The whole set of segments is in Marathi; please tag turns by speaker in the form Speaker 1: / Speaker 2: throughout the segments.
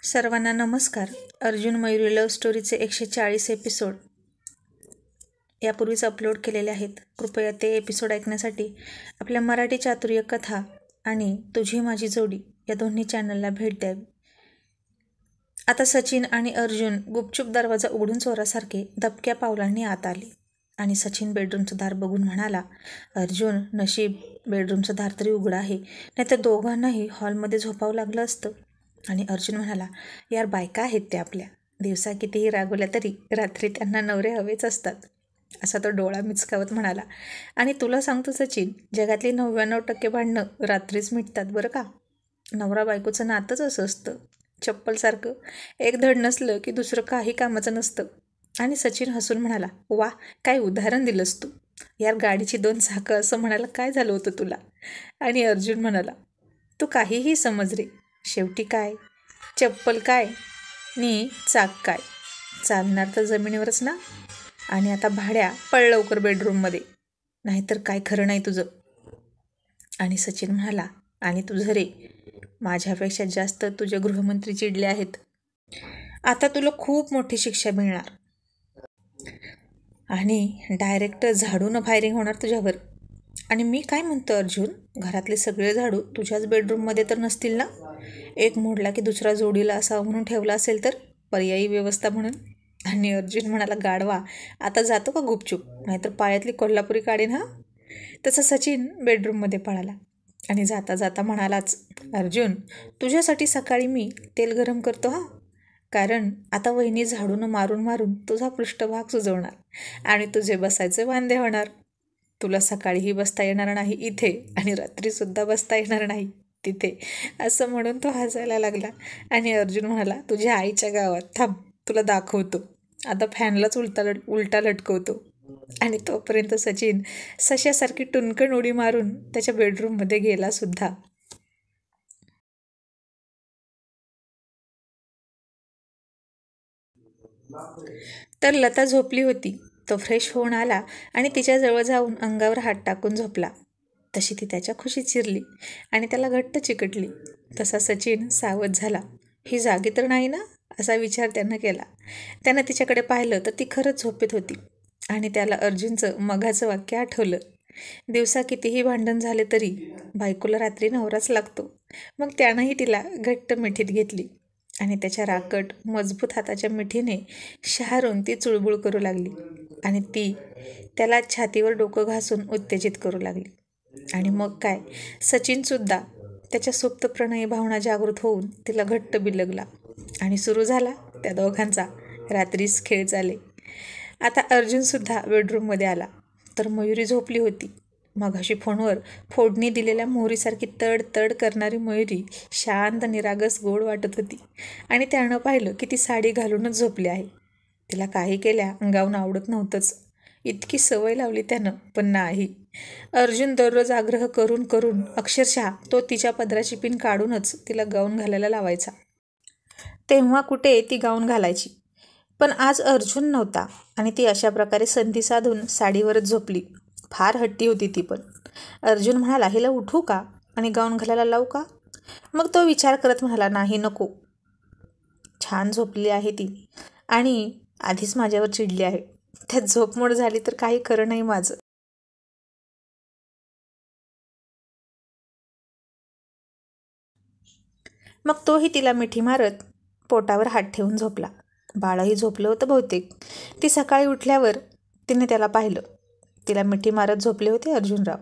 Speaker 1: सर्वांना नमस्कार. अर्जुन मयुरी लव्ह स्टोरीचे 140 एपिसोड यापूर्वीच अपलोड केलेले आहेत. कृपया ते एपिसोड ऐकण्यासाठी आपल्या मराठी चातुर्य कथा आणि तुझी माझी जोडी या दोन्ही चॅनलला भेट द्यावी. आता सचिन आणि अर्जुन गुपचूप दरवाजा उघडून चोरासारखे दबक्या पावलांनी आत आले आणि सचिन बेडरूमचं दार बघून म्हणाला, अर्जुन, नशीब बेडरूमचं दार तरी उघडं आहे, नाही तर दोघांनाही हॉलमध्ये झोपावं लागलं असतं. आणि अर्जुन म्हणाला, यार बायका आहेत त्या आपल्या, दिवसा कितीही रागवल्या तरी रात्री त्यांना नवरे हवेच असतात. असा तो डोळा मिचकावत म्हणाला. आणि तुला सांगतो सचिन, जगातली 99% भांडणं रात्रीच मिटतात बरं का. नवरा बायकोचं नातंच असं असतं, चप्पलसारखं, एक धड नसलं की दुसरं काही कामाचं नसतं. आणि सचिन हसून म्हणाला, वा, काय उदाहरण दिलंस तू. यार गाडीची 2 चाकं असं म्हणायला काय झालं होतं तुला. आणि अर्जुन म्हणाला, तू काहीही समज रे, शेवटी काय चप्पल काय नी चाक काय, चालणार तर जमिनीवरच ना. आणि आता भाड्या पळ लवकर बेडरूममध्ये, नाहीतर काय खरं नाही तुझं. आणि सचिन म्हणाला, आणि तुझं रे, माझ्यापेक्षा जास्त तुझे गृहमंत्री चिडले आहेत. आता तुला खूप मोठी शिक्षा मिळणार आणि डायरेक्ट झाडून फायरिंग होणार तुझ्यावर. आणि मी काय म्हणतो अर्जुन, घरातले सगळे झाडू तुझ्याच बेडरूममध्ये तर नसतील ना. एक मोडला की दुसरा जोडीला असा म्हणून ठेवला असेल तर, पर्यायी व्यवस्था म्हणून. आणि अर्जुन म्हणाला, गाढवा, आता जातो का गुपचूप, नाहीतर पायातली कोल्हापुरी काढीन हा. तसा सचिन बेडरूममध्ये पळाला आणि जाता जाता म्हणालाच, अर्जुन, तुझ्यासाठी सकाळी मी तेल गरम करतो हा, कारण आता वहिनी झाडून मारून मारून तुझा पृष्ठभाग सुजवणार आणि तुझे बसायचे वांदे होणार. तुला सकाळीही बसता येणार नाही इथे आणि रात्रीसुद्धा बसता येणार नाही तिथे. असं म्हणून तो हसायला लागला. आणि अर्जुन म्हणाला, तुझ्या आईच्या गावात थांब, तुला दाखवतो. आता फॅनलाच उलटा लटकवतो. आणि तोपर्यंत सचिन सश्यासारखी टुनकन उडी मारून त्याच्या बेडरूममध्ये गेला सुद्धा. तर लता झोपली होती. तो फ्रेश होऊन आला आणि तिच्याजवळ जाऊन अंगावर हात टाकून झोपला. तशी ती त्याच्या खुशीत शिरली आणि त्याला घट्ट चिकटली. तसा सचिन सावध झाला. ही जागी तर नाही ना, असा विचार त्यानं केला. त्यानं तिच्याकडे पाहिलं तर ती खरंच झोपेत होती. आणि त्याला अर्जुनचं मघाचं वाक्य आठवलं, दिवसा कितीही भांडण झाले तरी बायकोला रात्री नवराच लागतो. मग त्यानंही तिला घट्ट मिठीत घेतली आणि त्याच्या राकट मजबूत हाताच्या मिठीने शहारून ती चुळबुळ करू लागली आणि ती त्याला छातीवर डोकं घासून उत्तेजित करू लागली. आणि मग काय, सचिनसुद्धा त्याच्या सुप्त प्रणयी भावना जागृत होऊन तिला घट्ट बिलगला आणि सुरू झाला त्या दोघांचा रात्रीस खेळ चाले. आता अर्जुनसुद्धा बेडरूममध्ये आला तर मयुरी झोपली होती. मघाशी फोनवर फोडणी दिलेल्या मोहरीसारखी तड तड करणारी मयुरी शांत निरागस गोड वाटत होती. आणि त्यानं पाहिलं की ती साडी घालूनच झोपली आहे. तिला काही केल्या गाऊन आवडत नव्हतंच. इतकी सवय लावली त्यानं, पण नाही. अर्जुन दररोज आग्रह करून करून अक्षरशः तो तिच्या पदराची पिन काढूनच तिला गाऊन घालायला लावायचा. तेव्हा कुठे ती गाऊन घालायची. पण आज अर्जुन नव्हता आणि ती अशा प्रकारे संधी साधून साडीवरच झोपली. फार हट्टी होती ती पण. अर्जुन म्हणाला, हिला उठू का आणि गाऊन घालायला लावू का. मग तो विचार करत म्हणाला, नाही नको, छान झोपली आहे ती आणि आधीच माझ्यावर चिडली आहे. त्यात झोपमोड झाली तर काही खरं नाही माझं. मग तोही तिला मिठी मारत पोटावर हात ठेवून झोपला. बाळही झोपलं होतं बहुतेक. ती सकाळी उठल्यावर तिने त्याला पाहिलं. तिला मिठी मारत झोपले होते अर्जुनराव.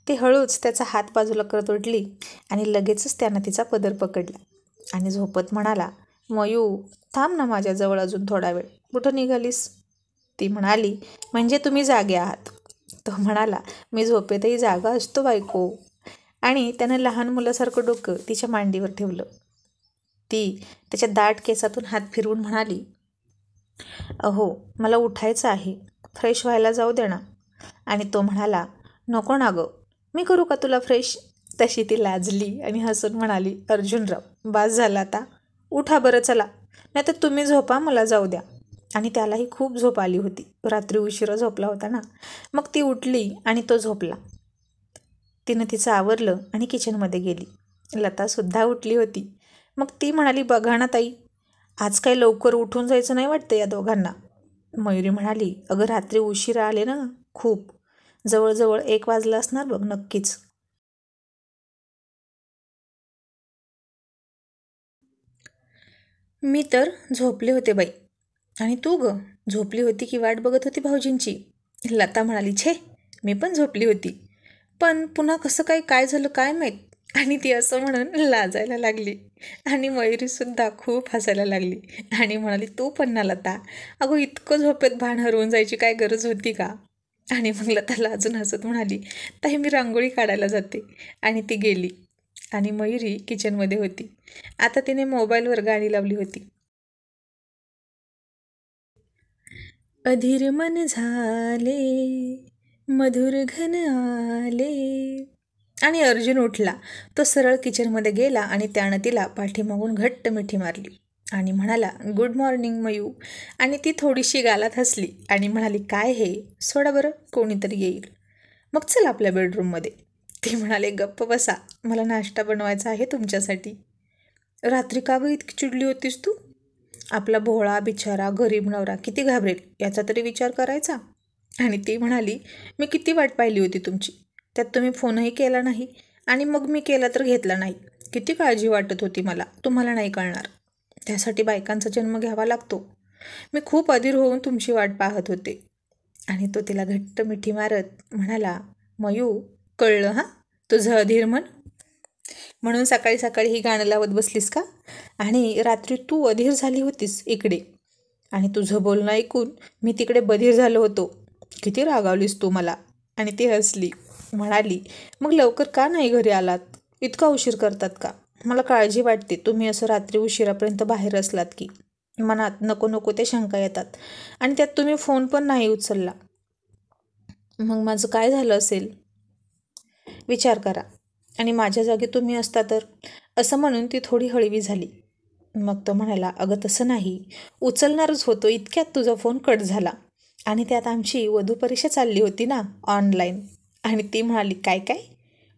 Speaker 1: ती हळूच त्याचा हात बाजूला करत उठली आणि लगेचच त्यानं तिचा पदर पकडला आणि झोपत म्हणाला, मयू, थांब ना माझ्याजवळ अजून थोडा वेळ, कुठं निघालीस. ती म्हणाली, म्हणजे तुम्ही जागे आहात. तो म्हणाला, मी झोपेतही जागा असतो बायको. आणि त्यानं लहान मुलासारखं डोकं तिच्या मांडीवर ठेवलं. ती त्याच्या दाट केसातून हात फिरवून म्हणाली, अहो, मला उठायचं आहे, फ्रेश व्हायला जाऊ दे ना. आणि तो म्हणाला, नको ना गं, मी करू का तुला फ्रेश. तशी ती लाजली आणि हसून म्हणाली, अर्जुनराव, बास झाला आता, उठा बरं चला, नाही तर तुम्ही झोपा, मला जाऊ द्या. आणि त्यालाही खूप झोप आली होती, रात्री उशिरा झोपला होता ना. मग ती उठली आणि तो झोपला. तिनं तिचं आवरलं आणि किचनमध्ये गेली. लतासुद्धा उठली होती. मग ती म्हणाली, बघा ना ताई, आज काही लवकर उठून जायचं नाही वाटतं या दोघांना. मयुरी म्हणाली, अगं रात्री उशिरा आले ना खूप, जवळजवळ 1 वाजला असणार बघ नक्कीच. मी तर झोपले होते बाई. आणि तू ग, झोपली होती की वाट बघत होती भाऊजींची? लता म्हणाली, छे, मी पण झोपली होती. पण पुन्हा कसं काय झालं काय माहीत. आणि ती असं म्हणून लाजायला लागली. आणि मयुरीसुद्धा खूप हसायला लागली आणि म्हणाली, तू पण ना लता, अगो इतकं झोपेत भान हरवून जायची काय गरज होती का? आणि मग लता लाजून हसत म्हणाली, ताई मी रांगोळी काढायला जाते. आणि ती गेली. आणि मयुरी किचनमध्ये होती. आता तिने मोबाईलवर गाणी लावली होती. अधीर मन झाले, मधुर घन आले. आणि अर्जुन उठला. तो सरळ किचनमध्ये गेला आणि त्यानं तिला पाठीमागून घट्ट मिठी मारली आणि म्हणाला, गुड मॉर्निंग मयू. आणि ती थोडीशी गालात हसली आणि म्हणाली, काय हे, सोडा बरं, कोणीतरी येईल. मग चल आपल्या बेडरूममध्ये. ती म्हणाले, गप्प बसा, मला नाश्ता बनवायचा आहे तुमच्यासाठी. रात्री का गं इतकी चिडली होतीस तू? आपला भोळा बिचारा गरीब नवरा किती घाबरेल याचा तरी विचार करायचा. आणि ती म्हणाली, मी किती वाट पाहिली होती तुमची, त्यात तुम्ही फोनही केला नाही आणि मग मी केला तर घेतला नाही. किती काळजी वाटत होती मला, तुम्हाला नाही कळणार. त्यासाठी बायकांचा जन्म घ्यावा लागतो. मी खूप अधीर होऊन तुमची वाट पाहत होते. आणि तो तिला घट्ट मिठी मारत म्हणाला, मयू, कळलं हां तुझं अधीर मन? म्हणून सकाळी सकाळी ही गाणं लावत बसलीस का? आणि रात्री तू अधीर झाली होतीस इकडे, आणि तुझं बोलणं ऐकून मी तिकडे बधीर झालो होतो. किती रागावलीस तू मला. आणि ती हसली, म्हणाली, मग लवकर का नाही घरी आलात? इतका उशीर करतात का? मला काळजी वाटते तुम्ही असं रात्री उशिरापर्यंत बाहेर असलात की. मनात नको नको ते शंका येतात. आणि त्यात तुम्ही फोन पण नाही उचलला. मग माझं काय झालं असेल विचार करा. आणि माझ्या जागी तुम्ही असता तर. असं म्हणून ती थोडी हळवी झाली. मग तो म्हणाला, अगं तसं नाही, उचलणारच होतो, इतक्यात तुझा फोन कट झाला. आणि त्यात आमची वधूपरीक्षा चालली होती ना ऑनलाईन. आणि ती म्हणाली, काय काय,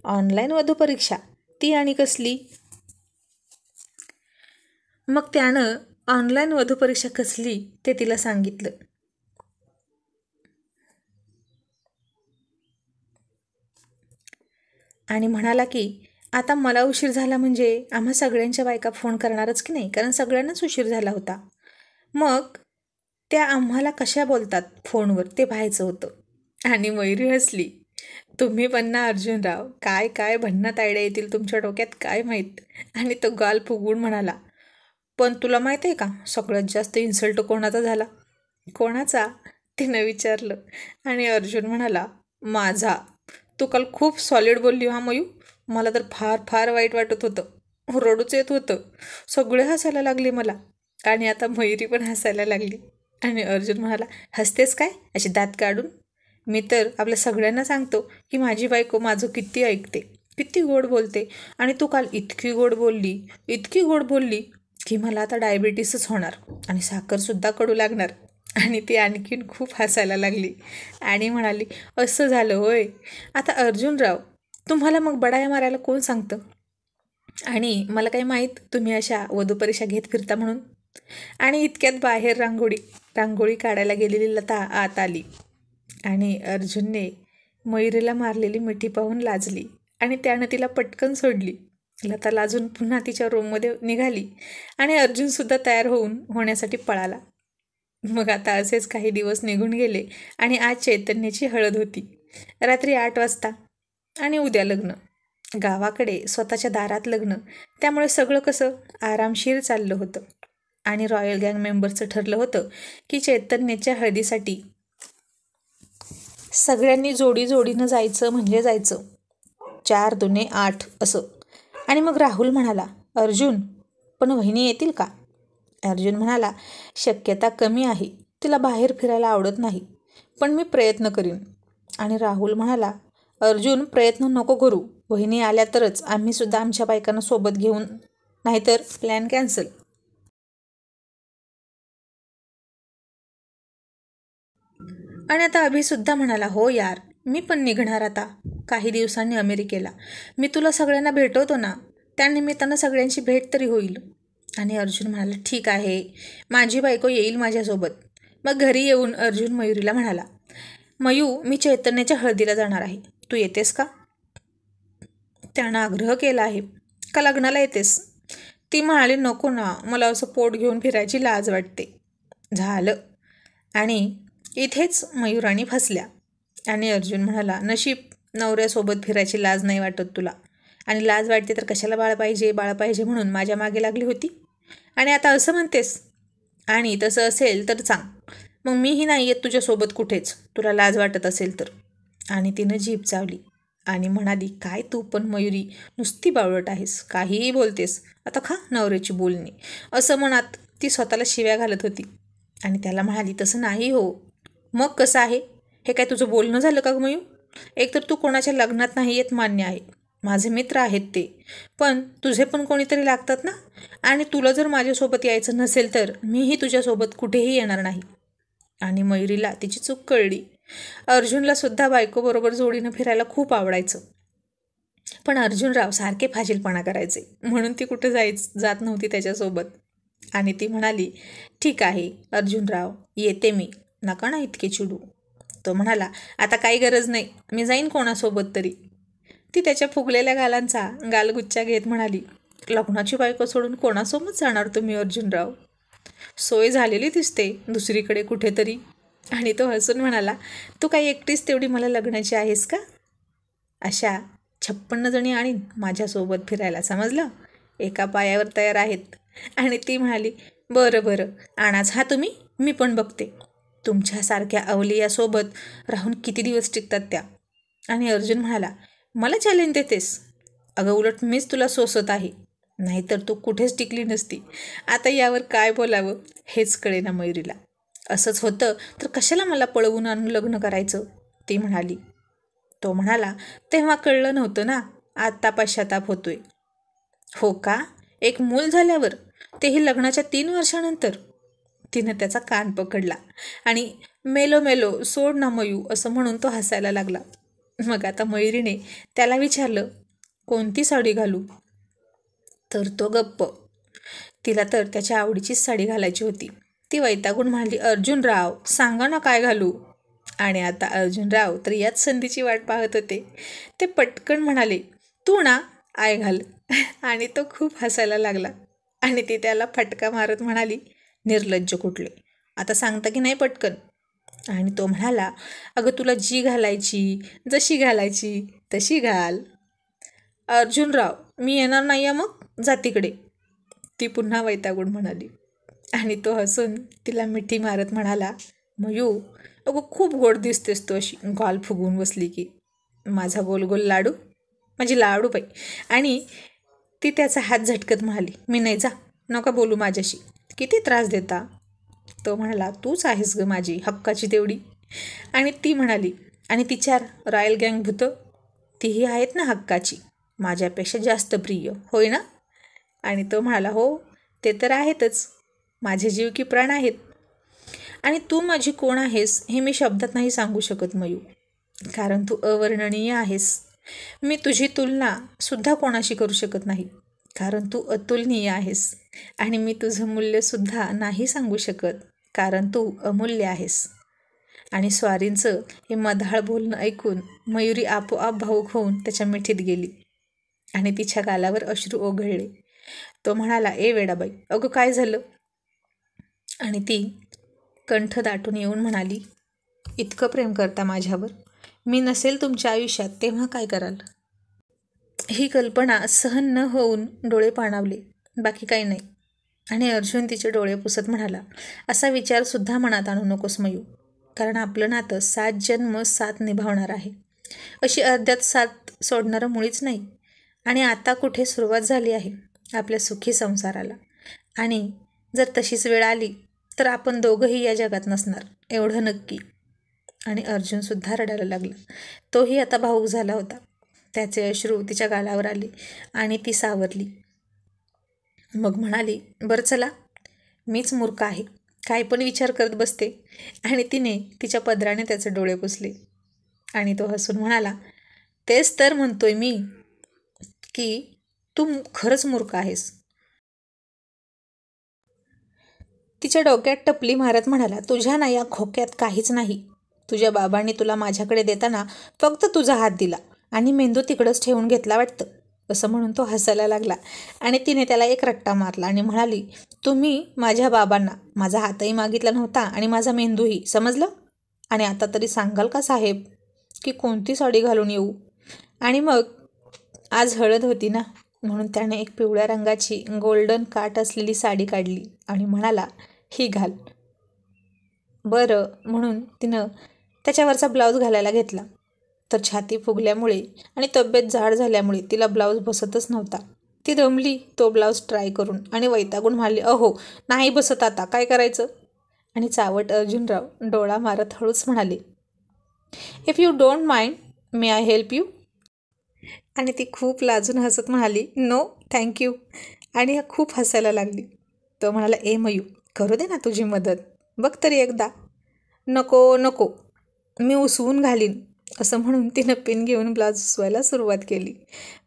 Speaker 1: ऑनलाईन वधूपरीक्षा? ती आणि कसली? मग त्यानं ऑनलाईन वधूपरीक्षा कसली ते तिला सांगितलं. आणि म्हणाला की, आता मला उशीर झाला म्हणजे आम्हा सगळ्यांच्या बायका फोन करणारच की नाही, कारण सगळ्यांनाच उशीर झाला होता. मग त्या आम्हाला कशा बोलतात फोनवर ते पाहायचं होतं. आणि मयुरी हसली, तुम्ही पण ना अर्जुनराव, काय काय भन्नाट आयडिया येतील तुमच्या डोक्यात काय माहीत. आणि तो गाल फुगवून म्हणाला, पण तुला माहीत आहे का सगळ्यात जास्त इन्सल्ट कोणाचा झाला? कोणाचा? तिनं विचारलं. आणि अर्जुन म्हणाला, माझा. तू काल खूप सॉलिड बोलली हा मयू. मला तर फार फार वाईट वाटत होतं, रडूच येत होतं. सगळे हसायला लागले मला. आणि आता मयुरी पण हसायला लागली. आणि अर्जुन म्हणाला, हसतेस काय अशी दात काढून? मी तर आपल्या सगळ्यांना सांगतो की माझी बायको माझं किती ऐकते, किती गोड बोलते. आणि तू काल इतकी गोड बोलली, इतकी गोड बोलली की मला आता डायबिटीसच होणार आणि साखरसुद्धा कडू लागणार. आणि ती आणखीन खूप हसायला लागली आणि म्हणाली, असं झालं होय. आता अर्जुनराव, तुम्हाला मग बडाया मारायला कोण सांगतं? आणि मला काही माहीत तुम्ही अशा वधूपरीक्षा घेत फिरता म्हणून. आणि इतक्यात बाहेर रांगोळी काढायला गेलेली लता आत आली. आणि अर्जुनने मयुरीला मारलेली मिठी पाहून लाजली आणि त्यानं तिला पटकन सोडली. लता लाजून पुन्हा तिच्या रूममध्ये निघाली आणि अर्जुनसुद्धा तयार होण्यासाठी पळाला. मग आता असेच काही दिवस निघून गेले आणि आज चैतन्याची हळद होती, रात्री 8 वाजता. आणि उद्या लग्न, गावाकडे स्वतःच्या दारात लग्न. त्यामुळे सगळं कसं आरामशीर चाललं होतं. आणि रॉयल गँग मेंबरचं ठरलं होतं की चैतन्याच्या हळदीसाठी सगळ्यांनी जोडीनं जायचं म्हणजे जायचं. 4 दुने 8 असं. आणि मग राहुल म्हणाला, अर्जुन, पण वहिनी येतील का? अर्जुन म्हणाला, शक्यता कमी आहे, तिला बाहेर फिरायला आवडत नाही, पण मी प्रयत्न करीन. आणि राहुल म्हणाला, अर्जुन, प्रयत्न नको करू, वहिनी आल्या तरच आम्ही सुद्धा आमच्या बायकांना सोबत घेऊन, नाहीतर प्लॅन कॅन्सल. आणि आता अभिसुद्धा म्हणाला, हो यार, मी पण निघणार आता काही दिवसांनी अमेरिकेला. मी तुला सगळ्यांना भेटवतो ना, त्यानिमित्तानं सगळ्यांची भेट तरी होईल. आणि अर्जुन म्हणाला, ठीक आहे, माझी बायको येईल माझ्यासोबत. मग घरी येऊन अर्जुन मयुरीला म्हणाला, मयू, मी चैतन्याच्या हळदीला जाणार आहे, तू येतेस का? त्यानं आग्रह केला आहे. का लग्नाला येतेस? ती म्हणाली, नको ना, मला असं पोट घेऊन फिरायची लाज वाटते. झालं. आणि इथेच मयुराणी फसल्या. आणि अर्जुन म्हणाला, नशीब नवऱ्यासोबत फिरायची लाज नाही वाटत तुला. आणि लाज वाटते तर कशाला बाळ पाहिजे म्हणून माझ्या मागे लागली होती. आणि आता असं म्हणतेस? आणि तसं असेल तर सांग, मग मीही नाही येत तुझ्यासोबत कुठेच, तुला लाज वाटत असेल तर. आणि तिनं जीभ चावली आणि म्हणाली, काय तू पण मयुरी, नुसती बावळट आहेस, काहीही बोलतेस. आता खा नवऱ्याची बोलणी. असं म्हणत ती स्वतःला शिव्या घालत होती. आणि त्याला म्हणाली, तसं नाही हो. मग कसं आहे? हे काय तुझं बोलणं झालं का मयू? एकतर तू कोणाच्या लग्नात नाही येत मान्य आहे, माझे मित्र आहेत ते, पण तुझे पण कोणीतरी लागतात ना. आणि तुला जर माझ्यासोबत यायचं नसेल तर मीही तुझ्यासोबत कुठेही येणार नाही. आणि मयुरीला तिची चूक कळली. अर्जुनला सुद्धा बायकोबरोबर जोडीनं फिरायला खूप आवडायचं, पण अर्जुनराव सारखे फाजीलपणा करायचे म्हणून ती कुठे जात नव्हती त्याच्यासोबत. आणि ती म्हणाली, ठीक आहे अर्जुनराव, येते मी, नका ना इतके चिडू. तो म्हणाला, आता काही गरज नाही, मी जाईन कोणासोबत तरी. ती त्याच्या फुगलेल्या गालांचा गालगुच्चा घेत म्हणाली, लग्नाची बायको सोडून कोणासोबत जाणार तुम्ही अर्जुनराव? सोय झालेली दिसते दुसरीकडे कुठेतरी. आणि तो हसून म्हणाला, तू काही एकटीच तेवढी मला लग्नाची आहेस का? अशा 56 जणी आणीन माझ्यासोबत फिरायला, समजलं? एका पायावर तयार आहेत. आणि ती म्हणाली, बरं आणाच हा तुम्ही, मी पण बघते तुमच्यासारख्या अवलियासोबत राहून किती दिवस टिकतात त्या. आणि अर्जुन म्हणाला, मला चॅलेंज देतेस? अगं उलट मीच तुला सोसत आहे, नाहीतर तू कुठेच टिकली नसती. आता यावर काय बोलावं हेच कळेना मयुरीला. असंच होतं तर कशाला मला पळवून आणून लग्न करायचं, ती म्हणाली. तो म्हणाला, तेव्हा कळलं नव्हतं ना, आत्ता पश्चाताप होतोय. हो का? एक मूल झाल्यावर, तेही लग्नाच्या 3 वर्षानंतर? तिनं त्याचा कान पकडला आणि मेलो सोड ना मयू असं म्हणून तो हसायला लागला. मग आता मयुरीने त्याला विचारलं, कोणती साडी घालू? तर तो गप्प. तिला तर त्याच्या आवडीचीच साडी घालायची होती. ती वैतागून म्हणाली, अर्जुनराव सांगा ना काय घालू? आणि आता अर्जुनराव तर याच संधीची वाट पाहत होते. ते पटकन म्हणाले, तू ना आय घाल. आणि तो खूप हसायला लागला. आणि ती त्याला फटका मारत म्हणाली, निर्लज्ज कुठले, आता सांगता की नाही पटकन? आणि तो म्हणाला, अगं तुला जी घालायची, जशी घालायची तशी घाल. अर्जुनराव, मी येणार नाही आहे, मग जा तिकडे, ती पुन्हा वैतागून म्हणाली. आणि तो हसून तिला मिठी मारत म्हणाला, मयू, अगं खूप गोड दिसतेस तू अशी गाल फुगवून बसली की. माझा गोल गोल लाडू, माझी लाडू बाई. आणि ती त्याचा हात झटकत म्हणाली, मी नाही, जा, नका बोलू माझ्याशी, किती त्रास देता. तो म्हणाला, तूच आहेस ग माझी हक्काची तेवढी. आणि ती म्हणाली, आणि ती 4 रॉयल गँग भूतं, तीही आहेत ना हक्काची, माझ्यापेक्षा जास्त प्रिय, होय ना? आणि तो म्हणाला, हो ते तर आहेतच, माझे जीव की प्राण आहेत. आणि तू माझी कोण आहेस हे मी शब्दात नाही सांगू शकत मयू, कारण तू अवर्णनीय आहेस. मी तुझी तुलना सुद्धा कोणाशी करू शकत नाही, कारण तू अतुलनीय आहेस. आणि मी तुझं मूल्यसुद्धा नाही सांगू शकत, कारण तू अमूल्य आहेस. आणि स्वारींचं हे मधाळ बोलणं ऐकून मयुरी आपोआप भावूक होऊन त्याच्या मिठीत गेली आणि तिच्या गालावर अश्रू ओघळले. तो म्हणाला, ए वेडाबाई, अगं काय झालं? आणि ती कंठ दाटून येऊन म्हणाली, इतकं प्रेम करता माझ्यावर, मी नसेल तुमच्या आयुष्यात तेव्हा काय कराल? ही कल्पना सहन न होऊन डोळे पाणावले, बाकी काही नाही. आणि अर्जुन तिचे डोळे पुसत म्हणाला, असा विचारसुद्धा मनात आणू नकोस मयू, कारण आपलं नातं 7 जन्म 7 निभावणार आहे, अशी अर्ध्यात 7 सोडणारं मुळीच नाही. आणि आता कुठे सुरुवात झाली आहे आपल्या सुखी संसाराला. आणि जर तशीच वेळ आली तर आपण दोघंही या जगात नसणार, एवढं नक्की. आणि अर्जुनसुद्धा रडायला लागला. तोही आता भावूक झाला होता. त्याचे अश्रू तिच्या गालावर आले आणि ती सावरली. मग म्हणाली, बरं चला, मीच मूर्ख आहे, काय पण विचार करत बसते. आणि तिने तिच्या पदराने त्याचे डोळे पुसले. आणि तो हसून म्हणाला, तेच तर म्हणतोय मी की तू खरंच मूर्ख आहेस. तिच्या डोक्यात टपली मारत म्हणाला, तुझ्या ना या खोक्यात काहीच नाही. तुझ्या बाबांनी तुला माझ्याकडे देताना फक्त तुझा हात दिला आणि मेंदू तिकडंच ठेवून घेतला वाटतं. असं म्हणून तो हसायला लागला आणि तिने त्याला एक रट्टा मारला आणि म्हणाली, तुम्ही माझ्या बाबांना माझा हातही मागितला नव्हता आणि माझा मेंदूही, समजलं? आणि आता तरी सांगाल का साहेब की कोणती साडी घालून येऊ? आणि मग आज हळद होती ना, म्हणून त्याने एक पिवळ्या रंगाची गोल्डन काट असलेली साडी काढली आणि म्हणाला, ही घाल. बरं, म्हणून तिनं त्याच्यावरचा ब्लाऊज घालायला घेतला. तर छाती फुगल्यामुळे आणि तब्येत जाड झाल्यामुळे तिला ब्लाऊज बसतच नव्हता. ती दमली तो ब्लाऊज ट्राय करून आणि वैतागून म्हणाली, अहो नाही बसत, आता काय करायचं? आणि चावट अर्जुनराव डोळा मारत हळूच म्हणाले, if you don't mind may I help you? आणि ती खूप लाजून हसत म्हणाली, नो थँक्यू. आणि खूप हसायला लागली. तो म्हणाला, ए मयू, करू दे ना तुझी मदत, बघ तरी एकदा. नको नको, मी उसवून घालीन. असं म्हणून तिनं पिन घेऊन ब्लाऊज उसवायला सुरुवात केली.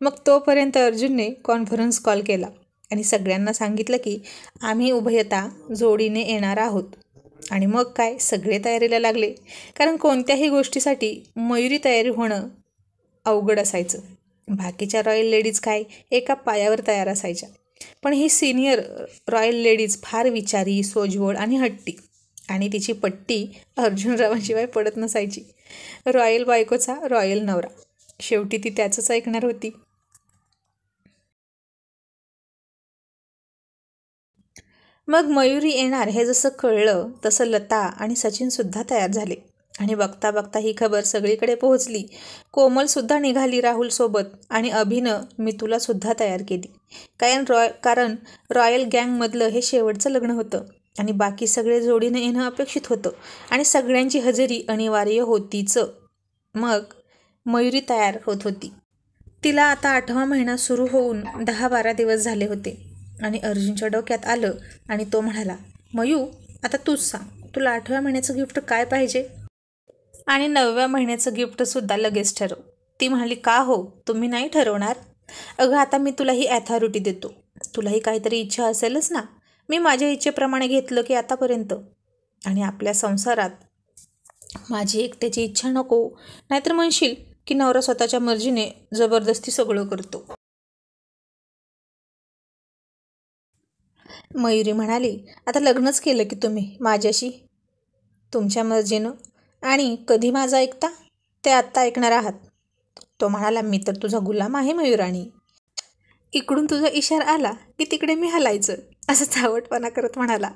Speaker 1: मग तोपर्यंत अर्जुनने कॉन्फरन्स कॉल केला आणि सगळ्यांना सांगितलं की आम्ही उभयता जोडीने येणार आहोत. आणि मग काय, सगळे तयारीला लागले, कारण कोणत्याही गोष्टीसाठी मयुरी तयारी होणं अवघड असायचं. बाकीच्या रॉयल लेडीज काय एका पायावर तयार असायच्या, पण ही सिनियर रॉयल लेडीज फार विचारी, सोजवळ आणि हट्टी. आणि तिची पट्टी अर्जुनरावांशिवाय पडत नसायची. रॉयल बायकोचा रॉयल नवरा, शेवटी ती त्याचंच ऐकणार होती. मग मयुरी येणार हे जसं कळलं तसं लता आणि सचिनसुद्धा तयार झाले. आणि बघता बघता ही खबर सगळीकडे पोहोचली. कोमलसुद्धा निघाली राहुलसोबत आणि अभिनं मितूलासुद्धा तयार केली. कारण रॉयल गँगमधलं हे शेवटचं लग्न होतं आणि बाकी सगळे जोडीने येणं अपेक्षित होतं आणि सगळ्यांची हजेरी अनिवार्य होतीच. मग मयुरी तयार होत होती. तिला आता 8वा महिना सुरू होऊन 10-12 दिवस झाले होते आणि अर्जुनच्या डोक्यात आलं आणि तो म्हणाला, मयू आता तूच सांग, तुला 8व्या महिन्याचं गिफ्ट काय पाहिजे? आणि 9व्या महिन्याचं गिफ्टसुद्धा लगेच ठरव. ती म्हणाली, का हो, तुम्ही नाही ठरवणार? अगं आता मी तुला ही ॲथॉरिटी देतो. तुलाही काहीतरी इच्छा असेलच ना. मी माझ्या इच्छेप्रमाणे घेतलं की आतापर्यंत. आणि आपल्या संसारात माझी एकट्याची इच्छा नको, नाहीतर म्हणशील की नवरा स्वतःच्या मर्जीने जबरदस्ती सगळं करतो. मयुरी म्हणाली, आता लग्नच केलं की तुम्ही माझ्याशी तुमच्या मर्जीनं, आणि कधी माझं ऐकता? ते आत्ता ऐकणार आहात. तो म्हणाला, मी तर तुझा गुलाम आहे मयुराणी. इकडून तुझा इशारा आला की तिकडे मी हलायचं, असं चावटपणा करत म्हणाला.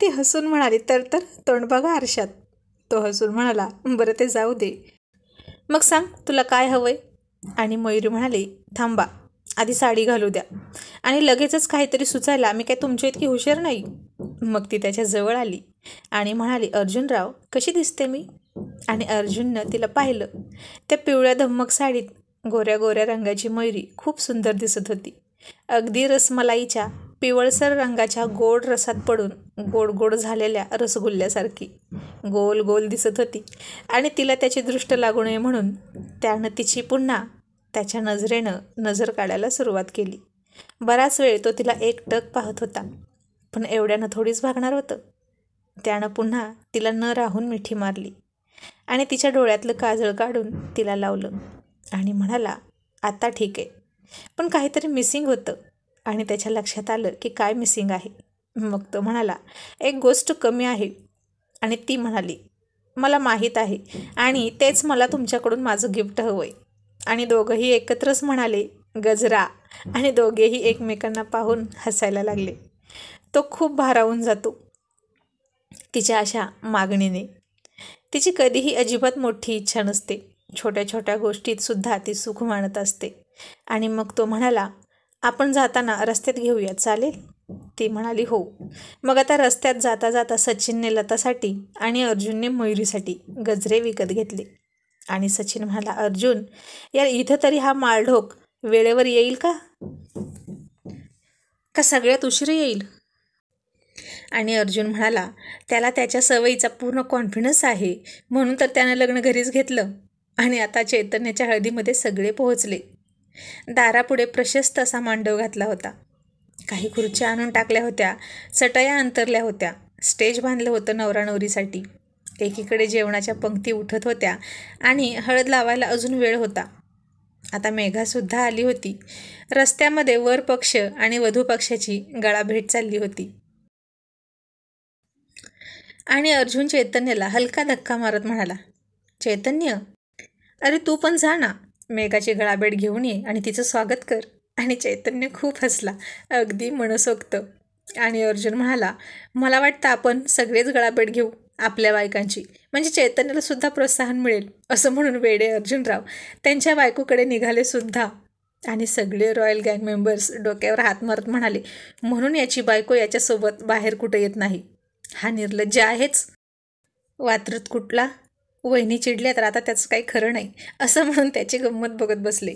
Speaker 1: ती हसून म्हणाली, तर तोंड बघा आरशात. तो हसून म्हणाला, बरं ते जाऊ दे, मग सांग तुला काय हवंय? आणि मयुरी म्हणाली, थांबा, आधी साडी घालू द्या आणि लगेचच काहीतरी सुचायला मी काय तुमच्या इतकी हुशार नाही. मग ती त्याच्या जवळ आली आणि म्हणाली, अर्जुनराव कशी दिसते मी? आणि अर्जुननं तिला पाहिलं. त्या पिवळ्या धम्मक साडीत गोऱ्या गोऱ्या रंगाची मयुरी खूप सुंदर दिसत होती. अगदी रसमलाईच्या पिवळसर रंगाच्या गोड रसात पडून गोड गोड झालेल्या रसगुल्ल्यासारखी गोल गोल दिसत होती. आणि तिला त्याची दृष्ट लागू नये म्हणून त्यानं तिची पुन्हा त्याच्या नजरेनं नजर काढायला सुरुवात केली. बराच वेळ तो तिला एकटक पाहत होता, पण एवढ्यानं थोडीच भागणार होतं. त्यानं पुन्हा तिला न राहून मिठी मारली आणि तिच्या डोळ्यातलं काजळ काढून तिला लावलं आणि म्हणाला, आता ठीक आहे, पण काहीतरी मिसिंग होतं. आणि त्याच्या लक्षात आलं की काय मिसिंग आहे. मग तो म्हणाला, एक गोष्ट कमी आहे. आणि ती म्हणाली, मला माहीत आहे, आणि तेच मला तुमच्याकडून माझं गिफ्ट हवं आहे. आणि दोघंही एकत्रच म्हणाले, गजरा. आणि दोघेही एकमेकांना पाहून हसायला लागले. तो खूप भारावून जातो तिच्या अशा मागणीने. तिची कधीही अजिबात मोठी इच्छा नसते. छोट्या छोट्या गोष्टीत सुद्धा ती सुख मानत असते. आणि मग तो म्हणाला, आपण जाताना रस्त्यात घेऊया, चालेल? ती म्हणाली, हो. मग आता रस्त्यात जाता जाता सचिनने लतासाठी आणि अर्जुनने मयुरीसाठी गजरे विकत घेतले. आणि सचिन म्हणाला, अर्जुन यार, इथं तरी हा मालढोक वेळेवर येईल का सगळ्यात उशीर येईल? आणि अर्जुन म्हणाला, त्याला त्याच्या सवयीचा पूर्ण कॉन्फिडन्स आहे, म्हणून तर त्यानं लग्न घरीच घेतलं. आणि आता चैतन्याच्या हळदीमध्ये सगळे पोहोचले. दारापुढे प्रशस्त असा मांडव घातला होता. काही खुर्च्या आणून टाकल्या होत्या, चटया अंतरल्या होत्या, स्टेज बांधलं होतं नवरा नवरीसाठी. एकीकडे जेवणाच्या पंक्ती उठत होत्या आणि हळद लावायला अजून वेळ होता. आता मेघासुद्धा आली होती. रस्त्यामध्ये वर पक्ष आणि वधू पक्षाची गळाभेट चालली होती. आणि अर्जुन चैतन्यला हलका धक्का मारत म्हणाला, चैतन्य, अरे तू पण जा ना, मेघाची गळाभेट घेऊन ये आणि तिचं स्वागत कर. आणि चैतन्य खूप हसला, अगदी मनसोक्त. आणि अर्जुन म्हणाला, मला वाटतं आपण सगळेच गळाभेट घेऊ आपल्या बायकांची, म्हणजे चैतन्याला सुद्धा प्रोत्साहन मिळेल. असं म्हणून वेडे अर्जुनराव त्यांच्या बायकोकडे निघाले सुद्धा. आणि सगळे रॉयल गँग मेंबर्स डोक्यावर हात मारत म्हणाले, म्हणून याची बायको याच्यासोबत बाहेर कुठं येत नाही. हा निर्लज्ज आहेच. वात्रट कुठला. वहिनी चिडल्या तर आता त्याचं काही खरं नाही, असं म्हणून त्याची गंमत बघत बसले.